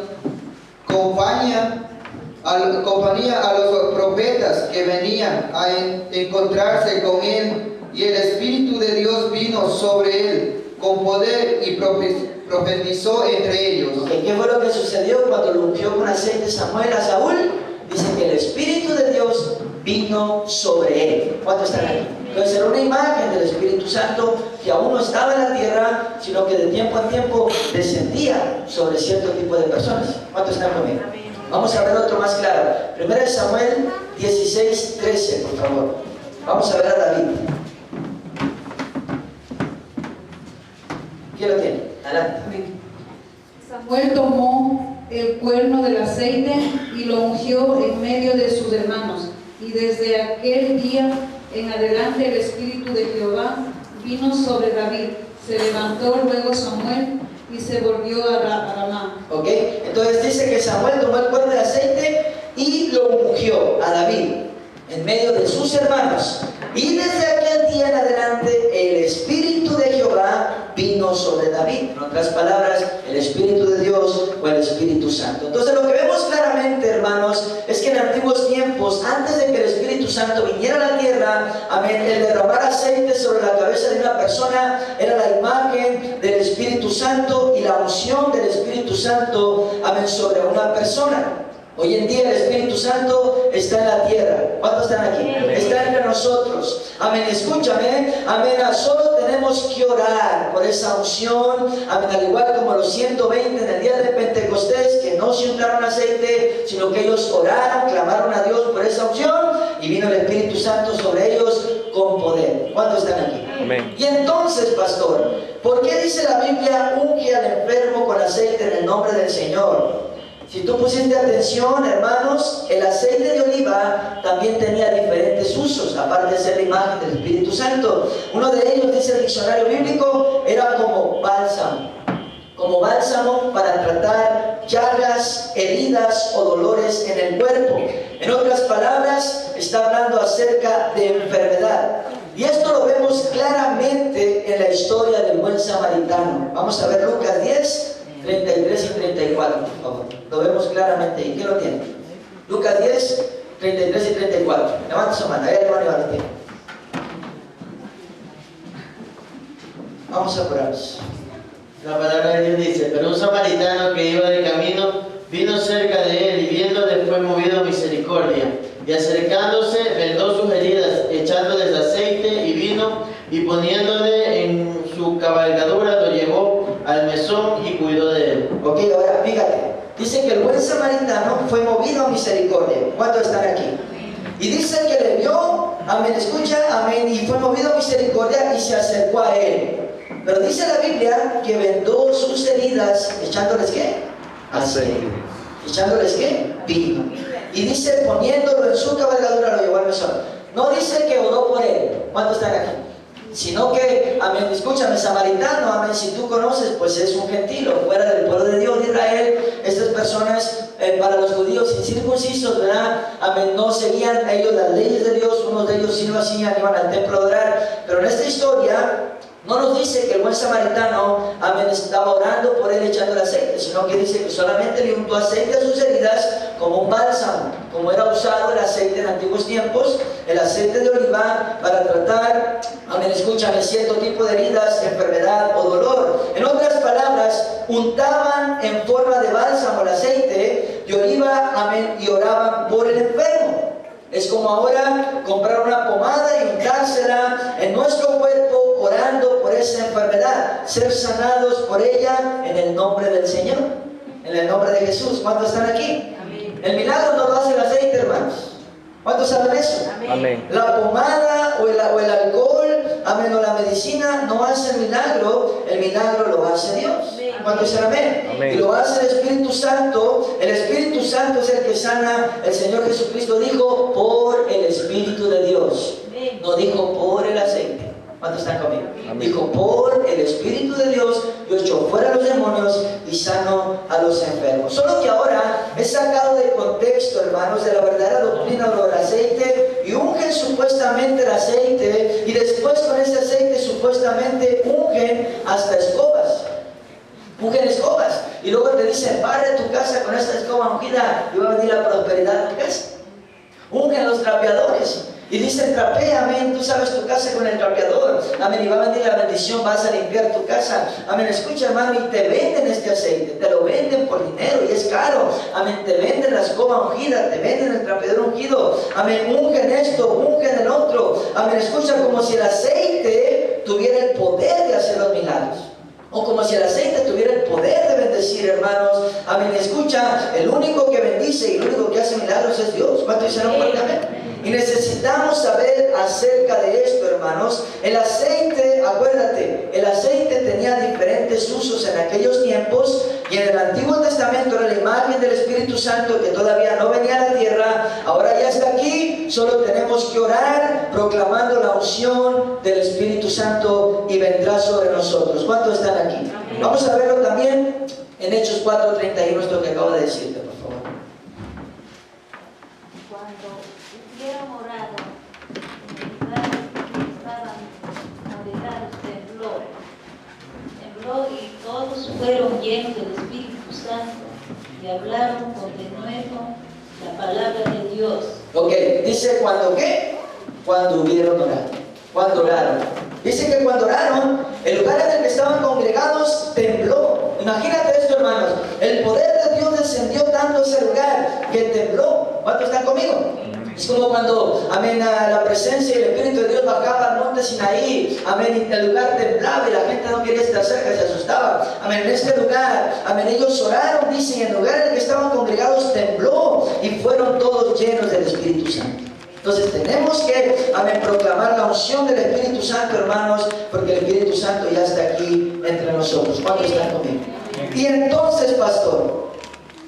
a los profetas que venían a encontrarse con él, y el Espíritu de Dios vino sobre él, con poder y profetizó entre ellos. ¿Qué fue lo que sucedió cuando lo ungió con aceite Samuel a Saúl? Dice que el Espíritu de Dios vino sobre él. ¿Cuántos están aquí? Entonces era una imagen del Espíritu Santo que aún no estaba en la tierra, sino que de tiempo a tiempo descendía sobre cierto tipo de personas. ¿Cuántos están conmigo? Vamos a ver otro más claro. 1 Samuel 16:13, por favor. Vamos a ver a David. ¿Quién lo tiene? Adelante. Samuel tomó el cuerno del aceite y lo ungió en medio de sus hermanos. Y desde aquel día en adelante el Espíritu de Jehová vino sobre David. Se levantó luego Samuel y se volvió a Ramá. Ok, entonces dice que Samuel tomó el cuerno de aceite y lo ungió a David en medio de sus hermanos. Y desde aquel día en adelante el Espíritu de Jehová vino sobre David. En otras palabras, el Espíritu de Dios o el Espíritu Santo. Entonces lo que vemos claramente, hermanos, es que en antiguos tiempos, antes de que el Espíritu Santo viniera a la tierra, amén, el derramar aceite sobre la cabeza de una persona era la imagen del Espíritu Santo y la unción del Espíritu Santo, amén, sobre una persona. Hoy en día el Espíritu Santo está en la tierra. ¿Cuántos están aquí? Está entre nosotros. Amén. Escúchame. Amén. Solo tenemos que orar por esa unción. Amén. Al igual como los 120 en el día de Pentecostés, que no se untaron aceite, sino que ellos oraron, clamaron a Dios por esa unción y vino el Espíritu Santo sobre ellos con poder. ¿Cuántos están aquí? Amén. Y entonces, pastor, ¿por qué dice la Biblia unge al enfermo con aceite en el nombre del Señor? Si tú pusiste atención, hermanos, el aceite de oliva también tenía diferentes usos, aparte de ser la imagen del Espíritu Santo. Uno de ellos, dice el diccionario bíblico, era como bálsamo para tratar llagas, heridas o dolores en el cuerpo. En otras palabras, está hablando acerca de enfermedad. Y esto lo vemos claramente en la historia del buen samaritano. Vamos a ver Lucas 10, 33 y 34, por favor. Lo vemos claramente. ¿Y quién lo tiene? Lucas 10, 33 y 34. Levanta su mano. Ahí hermano Iván tiene. Vamos a curarnos. La palabra de Dios dice: pero un samaritano que iba de camino vino cerca de él y viéndole fue movido a misericordia. Y acercándose vendó sus heridas, echándoles aceite y vino, y poniéndole en su cabalgadura lo llevó al mesón y cuidó de él. Ok, ahora fíjate. Dice que el buen samaritano fue movido a misericordia. ¿Cuántos están aquí? Y dice que le vio, amén, escucha, amén, y fue movido a misericordia y se acercó a él. Pero dice la Biblia que vendó sus heridas, echándoles ¿qué? Aceite. ¿Echándoles qué? Vino. Y dice, poniéndolo en su cabalgadura, lo llevó al mesón. No dice que oró por él. ¿Cuántos están aquí? Sino que, amén, escúchame, samaritano, amén, si tú conoces, pues es un gentil o fuera del pueblo de Dios de Israel. Estas personas, para los judíos incircuncisos, ¿verdad? Amén, no seguían ellos las leyes de Dios. Unos de ellos sí lo hacían, iban al templo a orar. Pero en esta historia no nos dice que el buen samaritano, amén, estaba orando por él echándole aceite, sino que dice que solamente le untó aceite a sus heridas como un bálsamo, como era usado el aceite en antiguos tiempos, el aceite de oliva para tratar, amén, escúchame, cierto tipo de heridas, enfermedad o dolor. En otras palabras, untaban en forma de bálsamo el aceite de oliva, amén, y oraban por el enfermo. Es como ahora comprar una pomada y untársela en nuestro cuerpo orando por esa enfermedad, ser sanados por ella en el nombre del Señor, en el nombre de Jesús. ¿Cuántos están aquí? Amén. El milagro no lo hace el aceite, hermanos. ¿Cuántos saben eso? Amén. La pomada o el alcohol, amén, o la medicina no hace el milagro lo hace Dios. ¿Cuántos dicen amén? Amén. Y lo hace el Espíritu Santo. El Espíritu Santo es el que sana. El Señor Jesucristo dijo por el Espíritu de Dios. No dijo por el aceite. ¿Cuántos están conmigo? Amén. Dijo por el Espíritu de Dios yo echo fuera a los demonios y sano a los enfermos. Solo que ahora es sacado de contexto, hermanos, de la verdadera doctrina del aceite, y ungen supuestamente el aceite y después con ese aceite supuestamente ungen hasta escobas. Ungen escobas y luego te dicen barre tu casa con esta escoba ungida y va a venir la prosperidad a tu casa. Ungen los trapeadores. Y dice, trapea, amén, tú sabes tu casa con el trapeador, amén, y va a venir la bendición, vas a limpiar tu casa, amén. Escucha, hermano, y te venden este aceite, te lo venden por dinero y es caro, amén. Te venden la escoba ungida, te venden el trapeador ungido, amén. Ungen esto, ungen el otro, amén. Escucha, como si el aceite tuviera el poder de hacer los milagros. O como si el aceite tuviera el poder de bendecir, hermanos. Amén. Escucha, el único que bendice y el único que hace milagros es Dios. ¿Cuánto dicen fuerte? Amén. Y necesitamos saber acerca de esto, hermanos. El aceite, acuérdate, el aceite tenía diferentes usos en aquellos tiempos. Y en el Antiguo Testamento era la imagen del Espíritu Santo que todavía no venía a la tierra. Ahora ya está aquí. Solo tenemos que orar proclamando la unción del Espíritu Santo y vendrá sobre nosotros. ¿Cuántos están aquí? Vamos a verlo también en Hechos 4:31, esto que acabo de decirte, por favor. Cuando hubieron orado, en el lugar que estaban moderados, tembló y todos fueron llenos del Espíritu Santo y hablaron con denuedo la palabra de Dios. Ok, dice cuando ¿qué? Cuando hubieron orado. Cuando oraron. Dice que cuando oraron, el lugar en el que estaban congregados tembló. Imagínate esto, hermanos. El poder de Dios descendió tanto a ese lugar que tembló. ¿Cuántos están conmigo? Es como cuando, amén, la presencia y el Espíritu de Dios bajaba al monte Sinaí, amén, y el lugar temblaba y la gente no quería estar cerca, se asustaba. Amén, en este lugar, amén, ellos oraron, dice, y en el lugar en el que estaban congregados tembló y fueron todos llenos del Espíritu Santo. Entonces tenemos que, amén, proclamar la unción del Espíritu Santo, hermanos, porque el Espíritu Santo ya está aquí entre nosotros. ¿Cuántos están conmigo? Y entonces, pastor,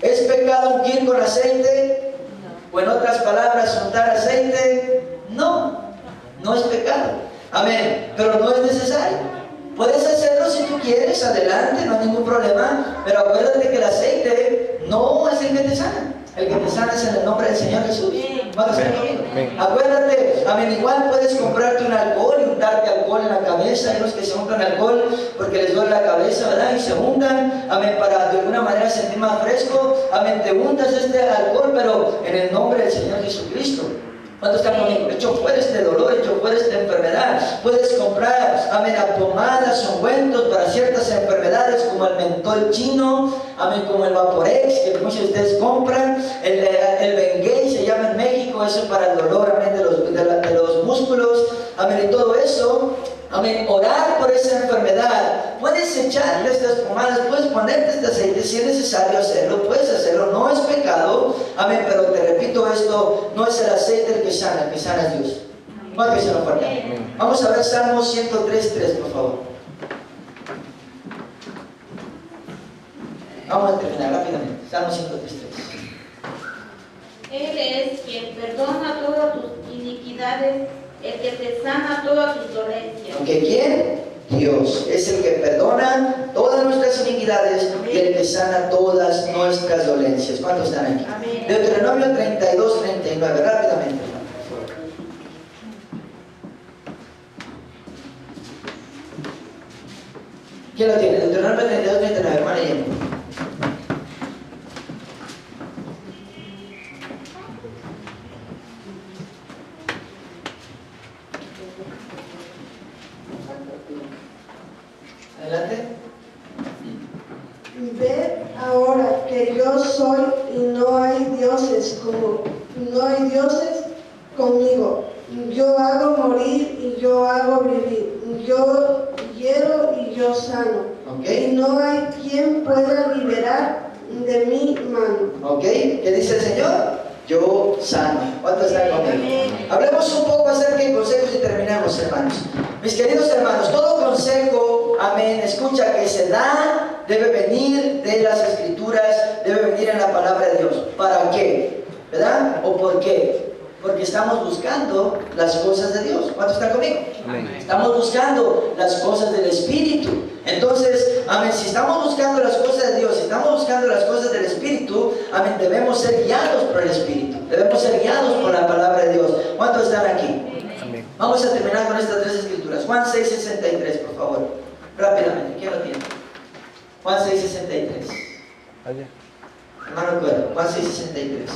¿es pecado ungir con aceite? O en otras palabras, untar aceite. No, no es pecado. Amén, pero no es necesario. Puedes hacerlo si tú quieres, adelante, no hay ningún problema. Pero acuérdate que el aceite no es el que te sana. El que te sana es en el nombre del Señor Jesús. ¿Cuántos están conmigo? Acuérdate, amén, igual puedes comprarte un alcohol y untarte alcohol en la cabeza. Hay los que se untan alcohol porque les duele la cabeza, ¿verdad? Y se untan, amén, para de alguna manera sentir más fresco. Amén, te untas este alcohol, pero en el nombre del Señor Jesucristo. ¿Cuántos están conmigo? Hecho fuera este dolor, hecho fuera esta enfermedad. Puedes comprar, amén, pomadas, ungüentos para ciertas enfermedades como el mentol chino, amén, como el Vaporex, que muchos de ustedes compran, el Bengay se llama en México, eso para el dolor, amén, de los músculos, amén, y todo eso. Amén, orar por esa enfermedad. Puedes echarle estas pomadas, puedes ponerte este aceite si es necesario hacerlo, puedes hacerlo, no es pecado. Amén, pero te repito esto, no es el aceite el que sana es Dios. ¿Cuánto se nos falta? Vamos a ver Salmos 103:3, por favor. Vamos a terminar rápidamente. Salmos 103:3. Él es quien perdona todas tus iniquidades, el que te sana todas tus dolencias. ¿Ok? ¿Quién? Dios. Es el que perdona todas nuestras iniquidades y el que sana todas nuestras dolencias. ¿Cuántos están aquí? Amén. Deuteronomio 32:39. Rápidamente. ¿Quién lo tiene? Deuteronomio 32:39. Hermano Yendo. Adelante. Ved ahora que yo soy y no hay dioses conmigo. Yo hago morir y yo hago vivir. Yo hiero y yo sano. Okay. Y no hay quien pueda liberar de mi mano. ¿Ok? ¿Qué dice el Señor? Yo sano. ¿Cuántos están conmigo? Hablemos un poco acerca de consejos y terminamos, hermanos. Mis queridos hermanos, todo consejo, amén, escucha, que se da, debe venir de las Escrituras, debe venir en la palabra de Dios. ¿Para qué? ¿Verdad? ¿O por qué? Porque estamos buscando las cosas de Dios. ¿Cuántos están conmigo? Amén. Estamos buscando las cosas del Espíritu. Entonces, amén, si estamos buscando las cosas de Dios, si estamos buscando las cosas del Espíritu, amén, debemos ser guiados por el Espíritu. Debemos ser guiados por la palabra de Dios. ¿Cuántos están aquí? Amén. Vamos a terminar con estas tres escrituras. Juan 6:63, por favor. Rápidamente, ¿quién lo tiene? Juan 6:63. Hermano Cuero, Juan 6:63.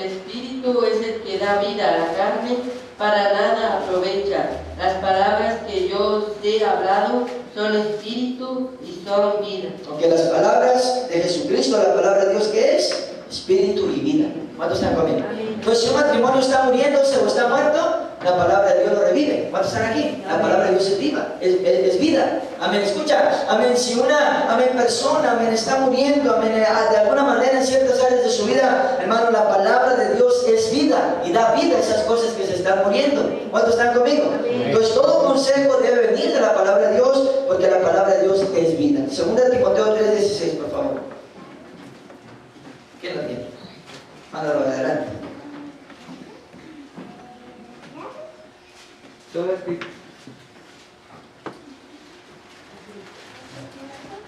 espíritu es el que da vida a la carne, para nada aprovecha. Las palabras que yo os he hablado son espíritu y son vida. Porque las palabras de Jesucristo, la palabra de Dios, ¿qué es? Espíritu y vida. ¿Cuántos están conmigo? Entonces, si un matrimonio está muriéndose o está muerto, la palabra de Dios lo revive. ¿Cuántos están aquí? La palabra de Dios es viva, es vida. Amén. Escucha, amén. Si una persona, amén, está muriendo, amén, de alguna manera en ciertas áreas de su vida, hermano, la palabra de Dios es vida y da vida a esas cosas que se están muriendo. ¿Cuántos están conmigo? Entonces, todo consejo debe venir de la palabra de Dios, porque la palabra de Dios es vida. Segunda de Timoteo 3:16, por favor. ¿Quién la tiene? Mándalo adelante.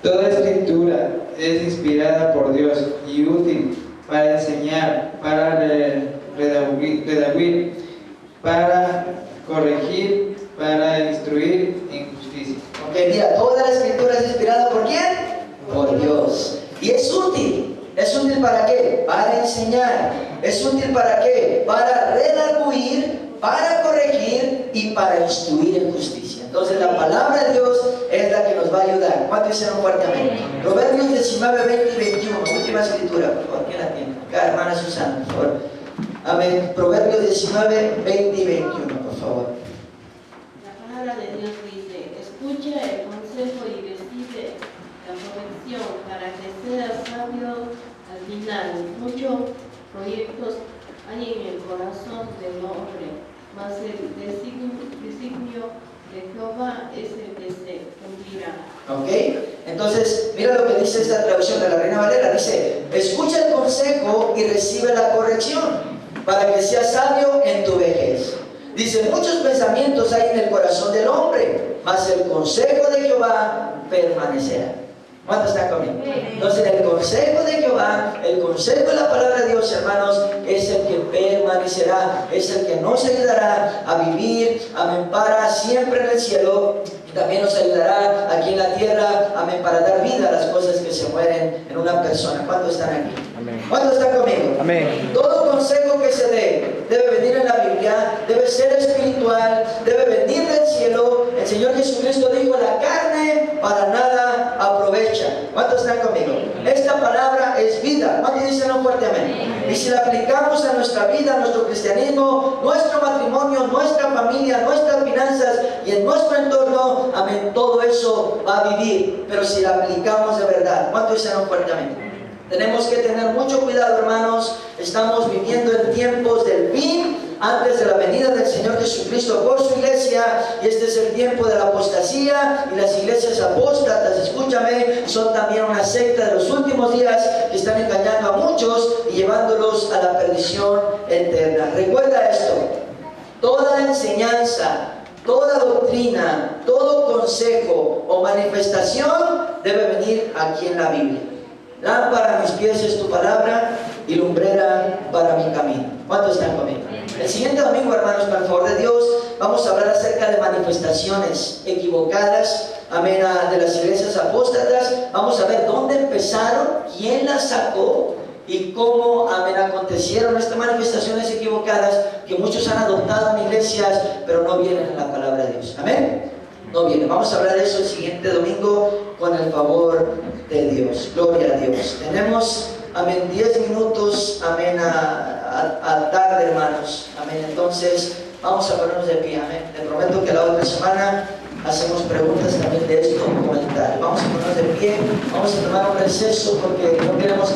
Toda escritura es inspirada por Dios y útil para enseñar, para redarguir, para corregir, para instruir en justicia. Ok, mira, toda la escritura es inspirada ¿por quién? Por Dios. Y es útil. ¿Es útil para qué? Para enseñar. ¿Es útil para qué? Para redarguir, para corregir y para instruir en justicia. Entonces la palabra de Dios es la que nos va a ayudar. ¿Cuántos dicen fuertemente? Proverbios 19, 20 y 21. Última escritura, por favor. ¿Quién la tiene? Acá, hermana Susana, por favor. Amén. Proverbios 19, 20 y 21, por favor. La palabra de Dios dice: escucha el consejo y recibe la corrección para que seas sabio al final. Muchos proyectos hay en el corazón del hombre, mas el designio de Jehová es el que se cumplirá. Ok, entonces mira lo que dice esta traducción de la Reina Valera. Dice: escucha el consejo y recibe la corrección para que seas sabio en tu vejez. Dice: muchos pensamientos hay en el corazón del hombre, mas el consejo de Jehová permanecerá. ¿Cuántos están conmigo? Entonces el consejo de Jehová, el consejo de la palabra de Dios, hermanos, es el que permanecerá, es el que nos ayudará a vivir, amén, para siempre en el cielo. Y también nos ayudará aquí en la tierra, amén, para dar vida a las cosas que se mueren en una persona. ¿Cuántos están aquí? Amén. ¿Cuántos están conmigo? Amén. Todo consejo que se dé debe venir en la Biblia, debe ser espiritual, debe venir del cielo. El Señor Jesucristo dijo: la carne para nada aprovecha. ¿Cuántos están conmigo? Esta palabra es vida. ¿Cuántos dicen fuertemente? Y si la aplicamos a nuestra vida, a nuestro cristianismo, nuestro matrimonio, nuestra familia, nuestras finanzas y en nuestro entorno, amén, todo eso va a vivir. Pero si la aplicamos de verdad, ¿cuántos dicen fuertemente? Tenemos que tener mucho cuidado, hermanos. Estamos viviendo en tiempos del fin, antes de la venida del Señor Jesucristo por su iglesia, y este es el tiempo de la apostasía. Y las iglesias apóstatas, escúchame, son también una secta de los últimos días que están engañando a muchos y llevándolos a la perdición eterna. Recuerda esto: toda enseñanza, toda doctrina, todo consejo o manifestación debe venir aquí en la Biblia. Lámpara a mis pies es tu palabra y lumbrera para mi camino. ¿Cuántos están conmigo? El siguiente domingo, hermanos, con el favor de Dios, vamos a hablar acerca de manifestaciones equivocadas, amén, de las iglesias apóstatas. Vamos a ver dónde empezaron, quién las sacó y cómo, amén, acontecieron estas manifestaciones equivocadas que muchos han adoptado en iglesias, pero no vienen en la palabra de Dios. Amén. No viene. Vamos a hablar de eso el siguiente domingo con el favor de Dios. Gloria a Dios. Tenemos, amén, 10 minutos, amén, a tarde, hermanos. Amén. Entonces, vamos a ponernos de pie. Amén. Les prometo que la otra semana hacemos preguntas también de esto, comentarios. Vamos a ponernos de pie. Vamos a tomar un receso porque no queremos